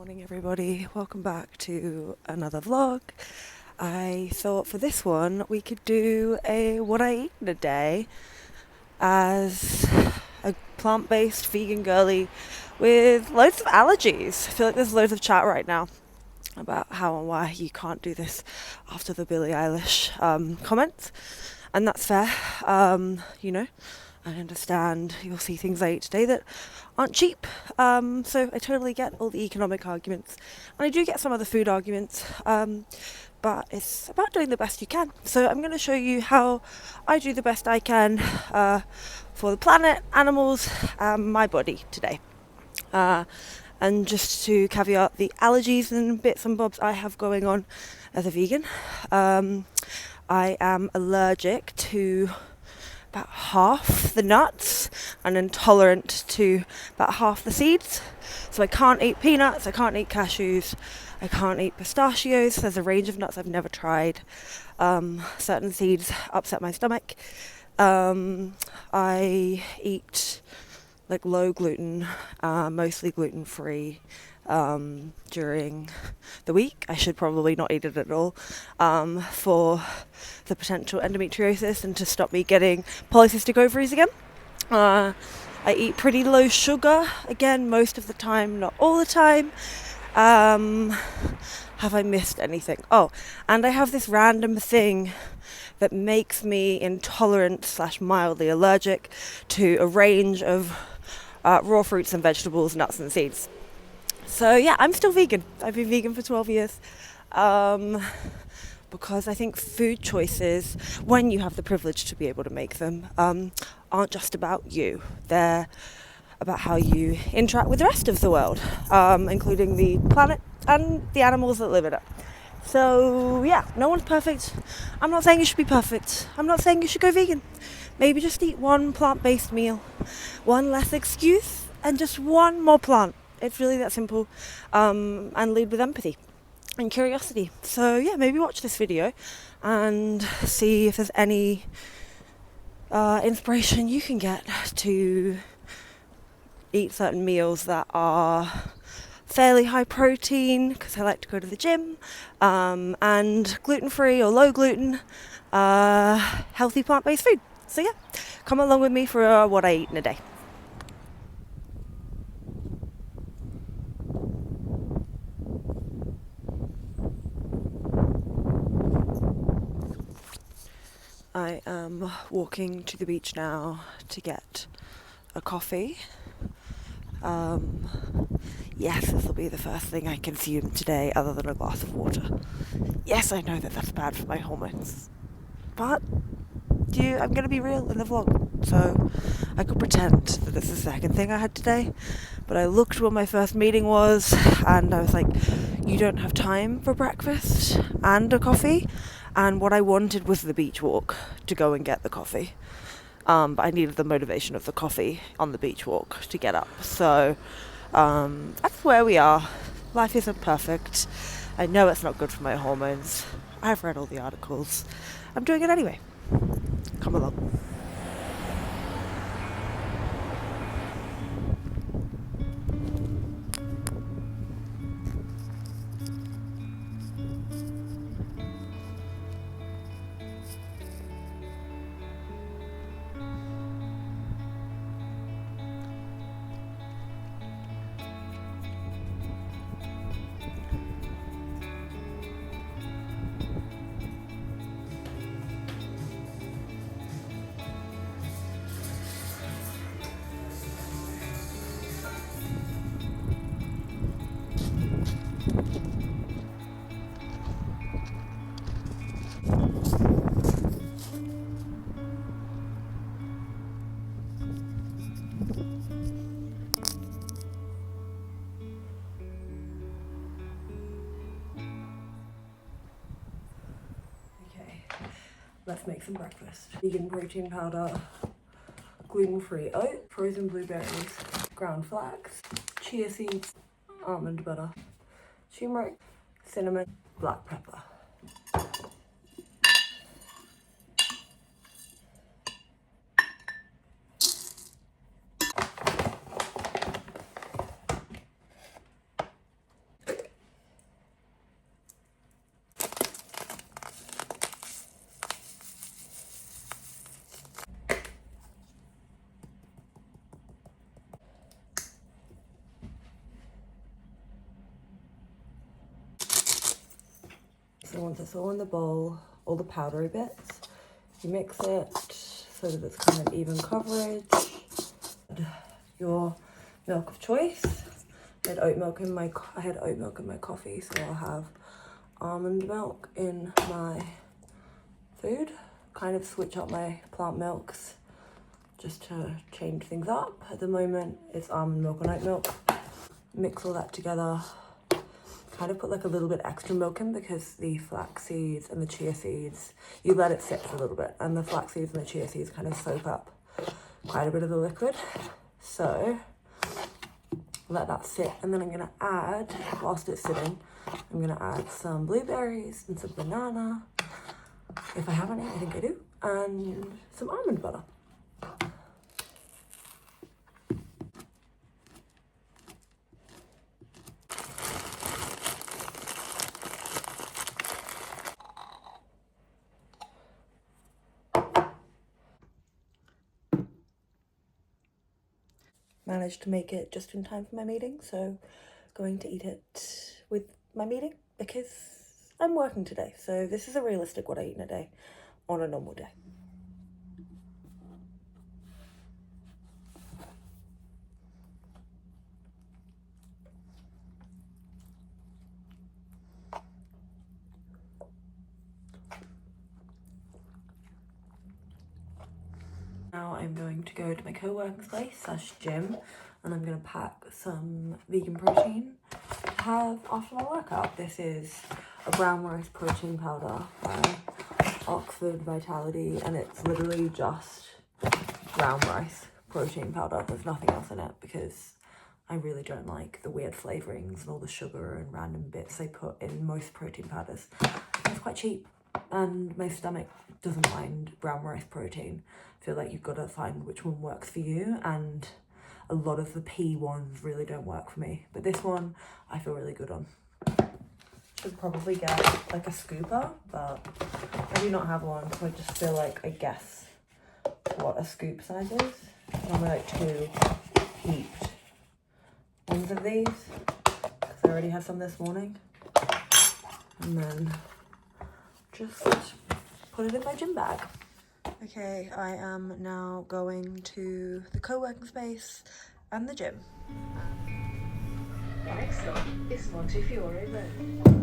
Morning everybody, welcome back to another vlog. I thought for this one we could do a what I eat in a day as a plant-based vegan girly with loads of allergies. I feel like there's loads of chat right now about how and why you can't do this after the Billie Eilish comments, and that's fair. I understand you'll see things I eat today that aren't cheap, so I totally get all the economic arguments, and I do get some of the food arguments, but it's about doing the best you can. So I'm going to show you how I do the best I can for the planet, animals, my body today. And just to caveat the allergies and bits and bobs I have going on as a vegan, I am allergic to about half the nuts and intolerant to about half the seeds. So I can't eat peanuts, I can't eat cashews, I can't eat pistachios. There's a range of nuts I've never tried. Certain seeds upset my stomach. I eat like low gluten, mostly gluten free during the week. I should probably not eat it at all for the potential endometriosis and to stop me getting polycystic ovaries again. I eat pretty low sugar, again, most of the time, not all the time. Have I missed anything? Oh, and I have this random thing that makes me intolerant / mildly allergic to a range of raw fruits and vegetables, nuts and seeds. So yeah, I'm still vegan. I've been vegan for 12 years. Because I think food choices, when you have the privilege to be able to make them, aren't just about you. They're about how you interact with the rest of the world, including the planet and the animals that live in it. So yeah, no one's perfect. I'm not saying you should be perfect. I'm not saying you should go vegan. Maybe just eat one plant-based meal, one less excuse, and just one more plant. It's really that simple, and lead with empathy and curiosity. So yeah, maybe watch this video and see if there's any inspiration you can get to eat certain meals that are fairly high protein, because I like to go to the gym, and gluten-free or low gluten, healthy plant-based food. So yeah, come along with me for what I eat in a day. I am walking to the beach now to get a coffee. Yes, this will be the first thing I consume today other than a glass of water. Yes, I know that that's bad for my hormones, but I'm going to be real in the vlog, so I could pretend that it's the second thing I had today, but I looked where my first meeting was and I was like, you don't have time for breakfast and a coffee, and what I wanted was the beach walk to go and get the coffee, but I needed the motivation of the coffee on the beach walk to get up. So that's where we are. Life isn't perfect. I know it's not good for my hormones. I've read all the articles. I'm doing it anyway. Come along. Let's make some breakfast. Vegan protein powder, gluten-free oat, frozen blueberries, ground flax, chia seeds, almond butter, turmeric, cinnamon, black pepper. So once it's all in the bowl, all the powdery bits, you mix it so that it's kind of even coverage. Your milk of choice. I had oat milk in my coffee, so I'll have almond milk in my food. Kind of switch up my plant milks just to change things up. At the moment, it's almond milk and oat milk. Mix all that together. Kind of put like a little bit extra milk in because the flax seeds and the chia seeds, you let it sit for a little bit, and the flax seeds and the chia seeds kind of soak up quite a bit of the liquid. So let that sit, and then I'm gonna add, whilst it's sitting, I'm gonna add some blueberries and some banana, if I have any, I think I do, and some almond butter. Managed to make it just in time for my meeting, so going to eat it with my meeting because I'm working today. So this is a realistic what I eat in a day on a normal day. Now I'm going to go to my co-working space / gym, and I'm going to pack some vegan protein to have after my workout. This is a brown rice protein powder by Oxford Vitality, and it's literally just brown rice protein powder. There's nothing else in it because I really don't like the weird flavourings and all the sugar and random bits they put in most protein powders. It's quite cheap, and my stomach doesn't mind brown rice protein. I feel like you've got to find which one works for you, and a lot of the pea ones really don't work for me, but this one I feel really good on. Should probably get like a scooper, but I do not have one, so I just feel like I guess what a scoop size is. I'm like 2 heaped ones of these because I already had some this morning, and then just put it in my gym bag. Okay, I am now going to the co-working space and the gym. Next stop is Montefiore Road.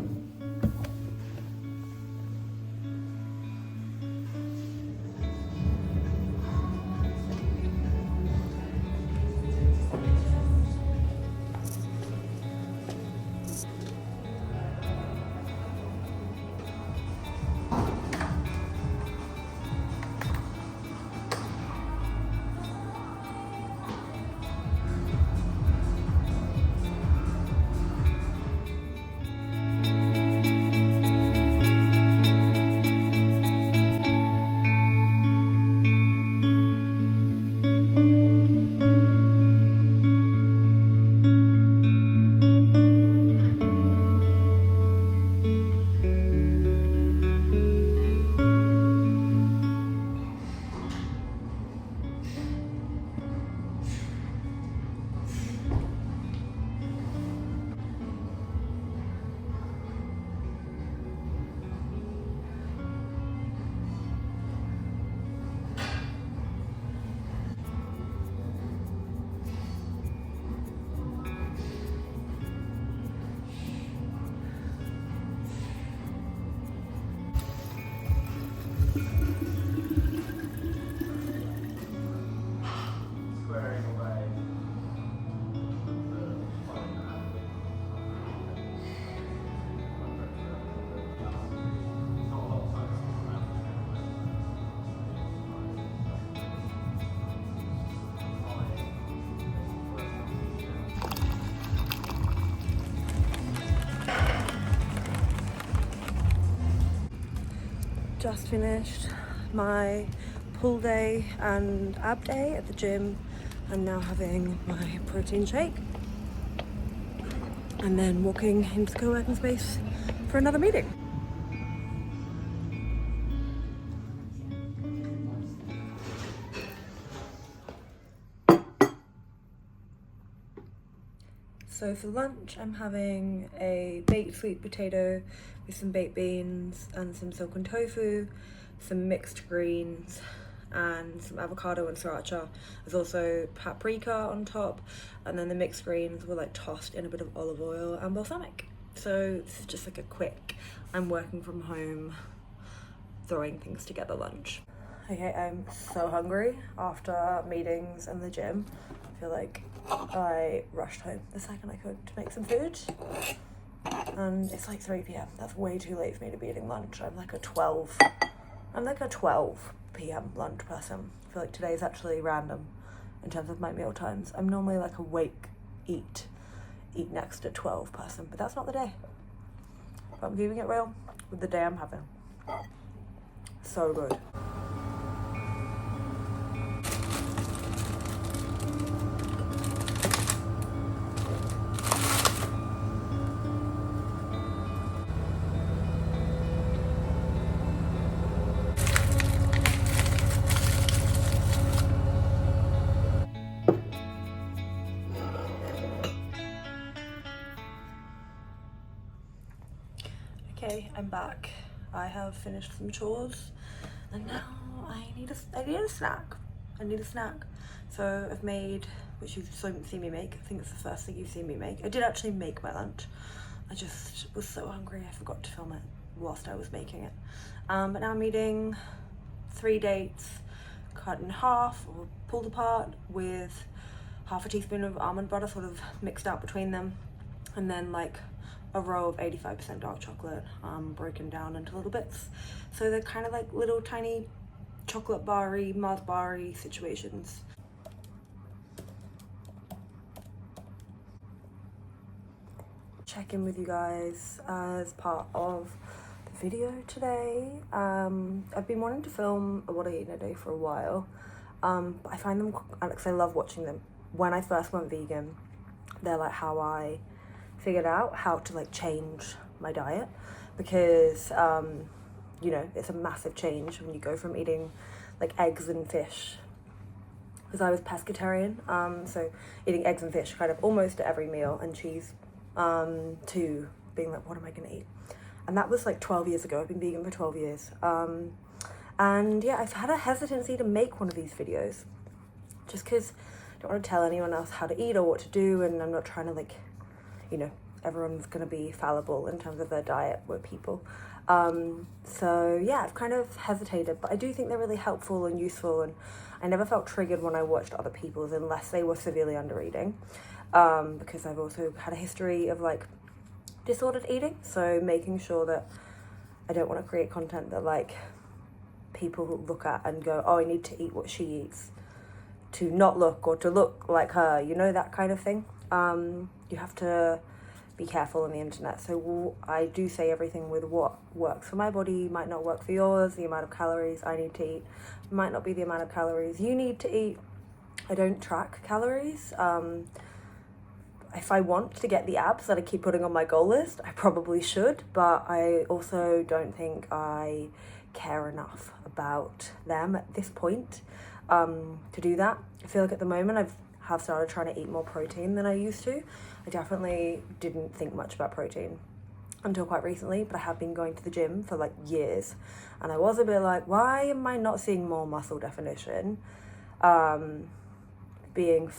Just finished my pull day and ab day at the gym. I'm now having my protein shake and then walking into the co-working space for another meeting. So for lunch, I'm having a baked sweet potato with some baked beans and some silken tofu, some mixed greens, and some avocado and sriracha. There's also paprika on top, and then the mixed greens were like tossed in a bit of olive oil and balsamic. So this is just like a quick, I'm working from home, throwing things together lunch. Okay, I'm so hungry after meetings and the gym. I feel like I rushed home the second I could to make some food. And it's like 3 p.m. That's way too late for me to be eating lunch. I'm like a 12 p.m. lunch person. I feel like today's actually random in terms of my meal times. I'm normally like awake, eat next to 12 person, but that's not the day. But I'm keeping it real with the day I'm having. So good. Okay, I'm back. I have finished some chores, and now I need a snack. So I've made, which you've seen me make. I think it's the first thing you've seen me make. I did actually make my lunch. I just was so hungry I forgot to film it whilst I was making it. But now I'm eating 3 dates cut in half or pulled apart with half a teaspoon of almond butter sort of mixed out between them, and then like a row of 85% dark chocolate broken down into little bits. So they're kind of like little tiny chocolate bar-y, Mars bar-y situations. Check in with you guys as part of the video today. I've been wanting to film a what I eat in a day for a while, but I find them, because I love watching them. When I first went vegan, they're like how I figured out how to like change my diet, because you know, it's a massive change when you go from eating like eggs and fish, because I was pescatarian, so eating eggs and fish kind of almost at every meal, and cheese, to being like, what am I gonna eat? And that was like 12 years ago. I've been vegan for 12 years. And yeah, I've had a hesitancy to make one of these videos just because I don't want to tell anyone else how to eat or what to do, and I'm not trying to like, you know, everyone's gonna be fallible in terms of their diet, we're people. So yeah, I've kind of hesitated, but I do think they're really helpful and useful, and I never felt triggered when I watched other people's unless they were severely under eating, because I've also had a history of like disordered eating, so making sure that I don't want to create content that like people look at and go, oh, I need to eat what she eats to not look, or to look like her, you know, that kind of thing. You have to be careful on the internet. So I do say everything with what works for my body might not work for yours. The amount of calories I need to eat might not be the amount of calories you need to eat. I don't track calories. If I want to get the abs that I keep putting on my goal list, I probably should, but I also don't think I care enough about them at this point to do that. I feel like at the moment have started trying to eat more protein than I used to. I definitely didn't think much about protein until quite recently, but I have been going to the gym for like years, and I was a bit like, why am I not seeing more muscle definition? Being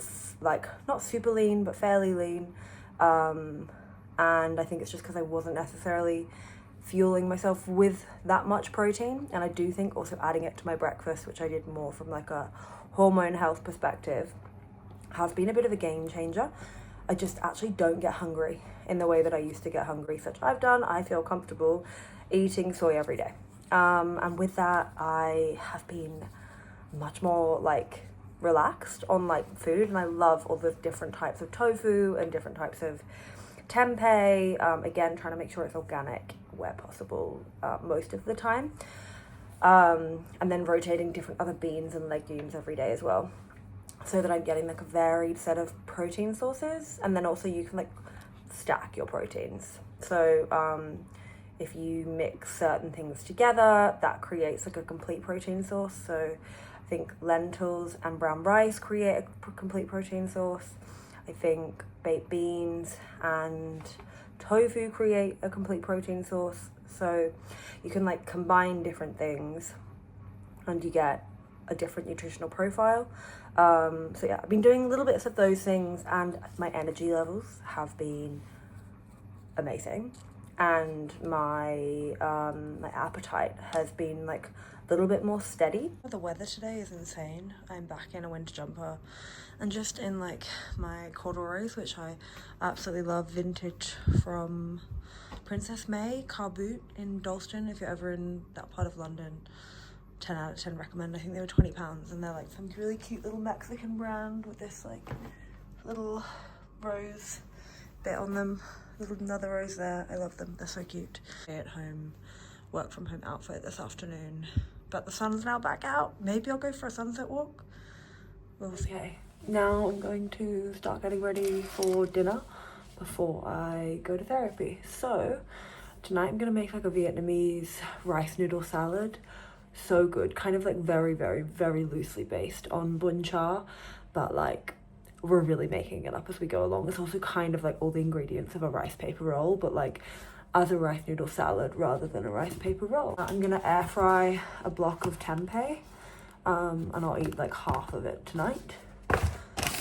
like not super lean but fairly lean, and I think it's just because I wasn't necessarily fueling myself with that much protein. And I do think also adding it to my breakfast, which I did more from like a hormone health perspective, has been a bit of a game changer. I just actually don't get hungry in the way that I used to get hungry, such I've done. I feel comfortable eating soy every day, and with that I have been much more like relaxed on like food, and I love all the different types of tofu and different types of tempeh, again trying to make sure it's organic where possible most of the time, and then rotating different other beans and legumes every day as well, so that I'm getting like a varied set of protein sources. And then also you can like stack your proteins, so if you mix certain things together, that creates like a complete protein source. So I think lentils and brown rice create a complete protein source. I think baked beans and tofu create a complete protein source. So you can like combine different things and you get a different nutritional profile. So yeah, I've been doing little bits of those things and my energy levels have been amazing. And my my appetite has been like a little bit more steady. The weather today is insane. I'm back in a winter jumper and just in like my corduroys, which I absolutely love, vintage from Princess May car boot in Dalston. If you're ever in that part of London, 10 out of 10 recommend. I think they were £20 and they're like some really cute little Mexican brand with this like little rose bit on them. Another rose there. I love them. They're so cute. Stay at home, work from home outfit this afternoon, but the sun's now back out. Maybe I'll go for a sunset walk. We'll see. Okay, now I'm going to start getting ready for dinner before I go to therapy. So tonight I'm gonna make like a Vietnamese rice noodle salad. So good, kind of like very, very, very loosely based on bun cha, but like we're really making it up as we go along. It's also kind of like all the ingredients of a rice paper roll, but like as a rice noodle salad rather than a rice paper roll. I'm gonna air fry a block of tempeh, and I'll eat like half of it tonight.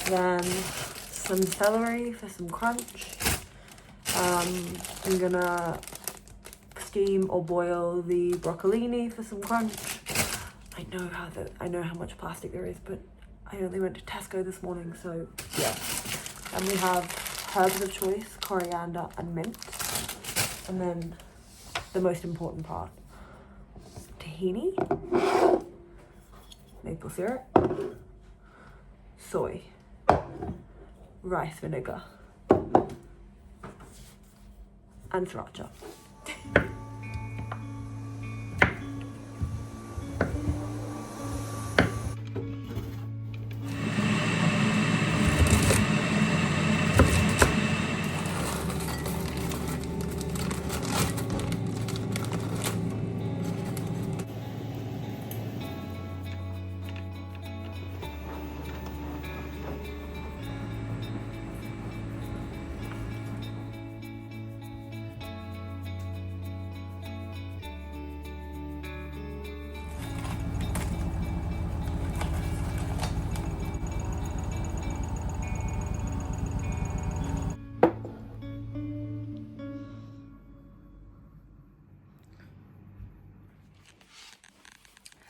Then some celery for some crunch. I'm gonna steam or boil the broccolini for some crunch. I know how much plastic there is, but I only went to Tesco this morning, so yeah. And we have herbs of choice, coriander and mint. And then the most important part, tahini, maple syrup, soy, rice vinegar, and sriracha.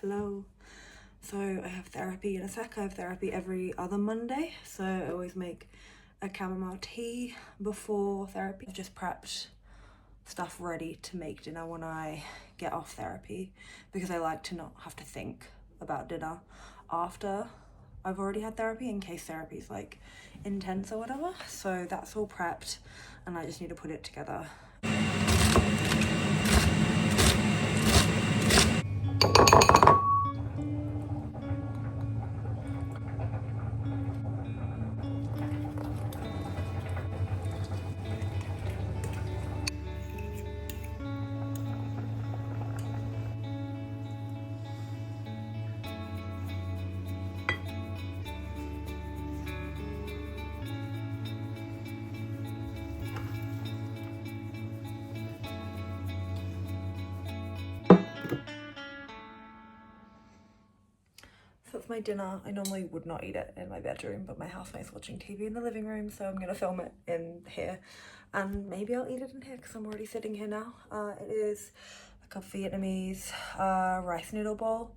Hello. So I have therapy in a sec. I have therapy every other Monday. So I always make a chamomile tea before therapy. I've just prepped stuff ready to make dinner when I get off therapy because I like to not have to think about dinner after I've already had therapy in case therapy's like intense or whatever. So that's all prepped and I just need to put it together. So that's my dinner. I normally would not eat it in my bedroom, but my housemate's watching TV in the living room, so I'm gonna film it in here. And maybe I'll eat it in here because I'm already sitting here now. It is like a Vietnamese rice noodle bowl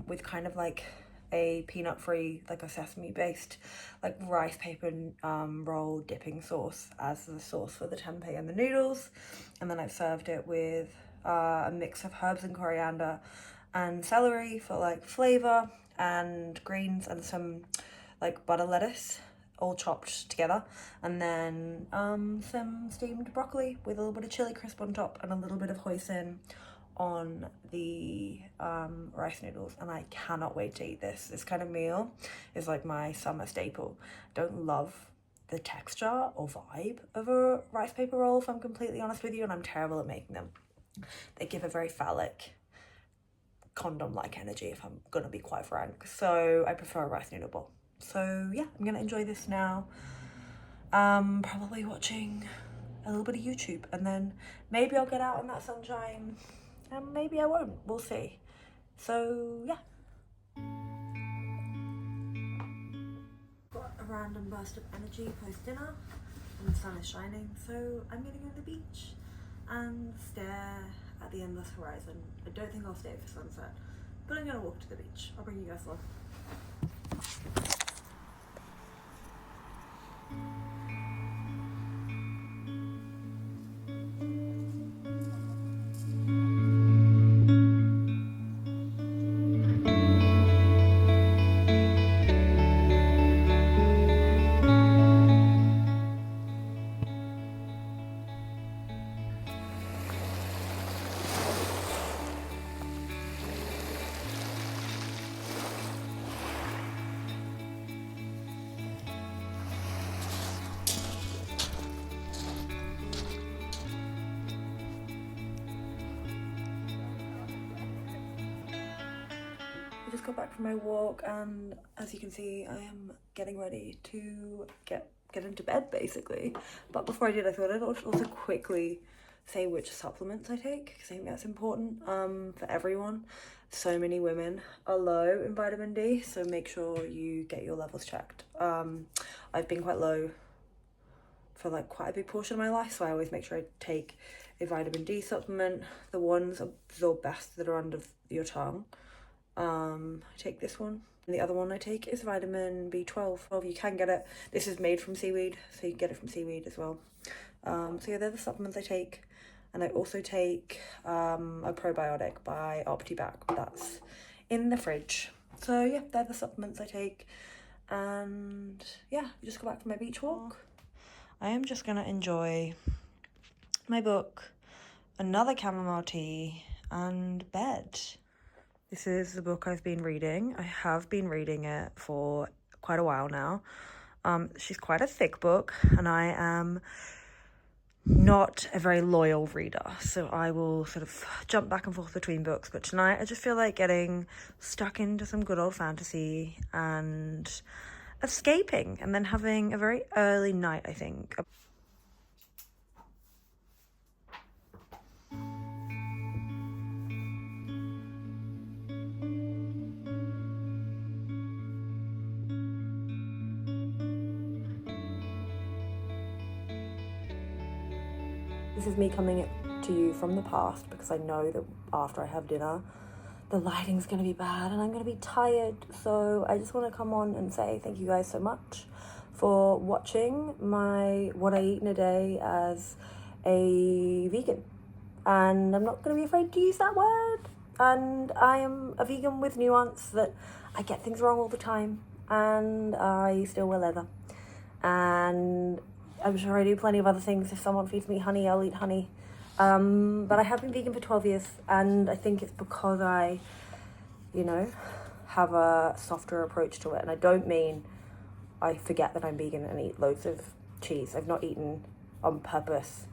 with kind of like a peanut-free, like a sesame-based, like rice paper roll dipping sauce as the sauce for the tempeh and the noodles. And then I've served it with a mix of herbs and coriander and celery for like flavor, and greens and some like butter lettuce all chopped together, and then some steamed broccoli with a little bit of chili crisp on top and a little bit of hoisin on the rice noodles. And I cannot wait to eat this. This kind of meal is like my summer staple. Don't love the texture or vibe of a rice paper roll, if I'm completely honest with you, and I'm terrible at making them. They give a very phallic, condom-like energy, if I'm gonna be quite frank. So I prefer a rice noodle bowl. So yeah, I'm gonna enjoy this now. Probably watching a little bit of YouTube, and then maybe I'll get out in that sunshine, and maybe I won't. We'll see. So yeah. Got a random burst of energy post dinner, and the sun is shining, so I'm gonna go to the beach and stare at the endless horizon. I don't think I'll stay for sunset, but I'm gonna walk to the beach. I'll bring you guys along. I just got back from my walk, and as you can see, I am getting ready to get into bed basically. But before I did, I thought I'd also quickly say which supplements I take, because I think that's important for everyone. So many women are low in vitamin D, so make sure you get your levels checked. I've been quite low for like quite a big portion of my life, so I always make sure I take a vitamin D supplement. The ones absorb best that are under your tongue. I take this one, and the other one I take is vitamin B12. Well, you can get it, this is made from seaweed, so you can get it from seaweed as well. So yeah, they're the supplements I take. And I also take a probiotic by OptiBac, that's in the fridge. So yeah, they're the supplements I take. And yeah, I just got back from my beach walk. I am just gonna enjoy my book, another chamomile tea, and bed. This is the book I've been reading. I have been reading it for quite a while now. She's quite a thick book, and I am not a very loyal reader, so I will sort of jump back and forth between books. But tonight I just feel like getting stuck into some good old fantasy and escaping, and then having a very early night, I think. This is me coming to you from the past, because I know that after I have dinner, the lighting's going to be bad and I'm going to be tired. So I just want to come on and say thank you guys so much for watching my what I eat in a day as a vegan. And I'm not going to be afraid to use that word. And I am a vegan with nuance, that I get things wrong all the time, and I still wear leather. And I'm sure I do plenty of other things. If someone feeds me honey, I'll eat honey. But I have been vegan for 12 years, and I think it's because I, have a softer approach to it. And I don't mean I forget that I'm vegan and eat loads of cheese. I've not eaten on purpose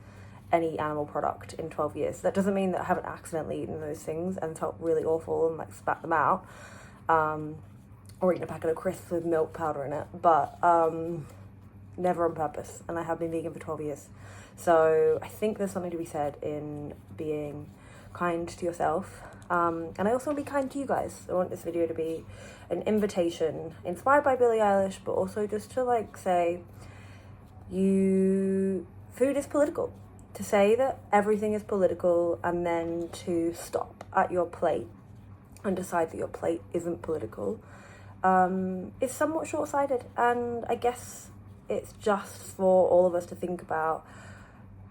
any animal product in 12 years. That doesn't mean that I haven't accidentally eaten those things and felt really awful and like spat them out, or eaten a packet of crisps with milk powder in it, but never on purpose. And I have been vegan for 12 years. So I think there's something to be said in being kind to yourself. And I also want to be kind to you guys. I want this video to be an invitation, inspired by Billie Eilish, but also just to say, food is political. To say that everything is political, and then to stop at your plate and decide that your plate isn't political, is somewhat short-sighted. And I guess it's just for all of us to think about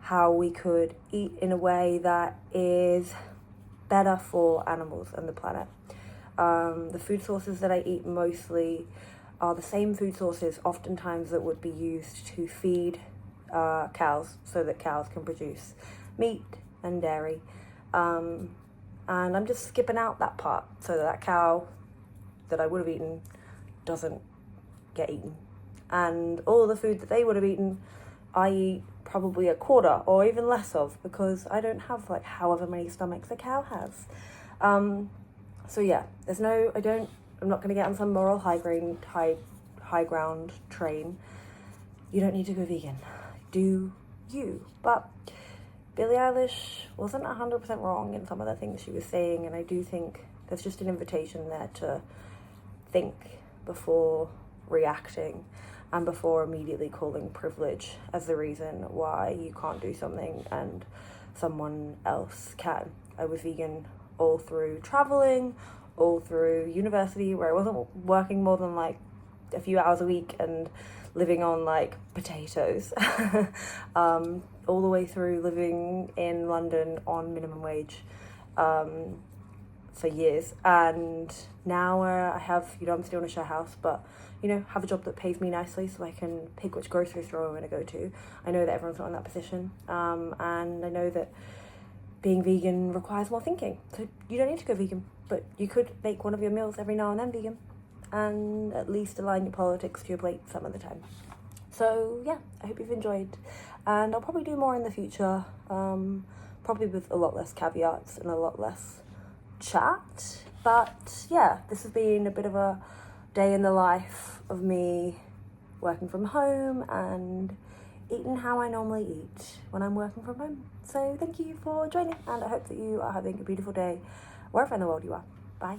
how we could eat in a way that is better for animals and the planet. The food sources that I eat mostly are the same food sources oftentimes that would be used to feed cows, so that cows can produce meat and dairy. And I'm just skipping out that part so that cow that I would have eaten doesn't get eaten. And all the food that they would have eaten, I eat probably a quarter or even less of, because I don't have however many stomachs a cow has. So yeah, I'm not going to get on some moral high ground train. you don't need to go vegan. Do you? But Billie Eilish wasn't 100% wrong in some of the things she was saying, and I do think there's just an invitation there to think before reacting and before immediately calling privilege as the reason why you can't do something and someone else can. I was vegan all through traveling, all through university, where I wasn't working more than like a few hours a week and living on like potatoes. All the way through living in London on minimum wage for years, and now I have, I'm still in a share house, but have a job that pays me nicely so I can pick which grocery store I'm going to go to. I know that everyone's not in that position, and I know that being vegan requires more thinking, so you don't need to go vegan, but you could make one of your meals every now and then vegan and at least align your politics to your plate some of the time. So yeah, I hope you've enjoyed, and I'll probably do more in the future, probably with a lot less caveats and a lot less chat. But yeah, this has been a bit of a day in the life of me working from home and eating how I normally eat when I'm working from home. So thank you for joining, and I hope that you are having a beautiful day wherever in the world you are. Bye.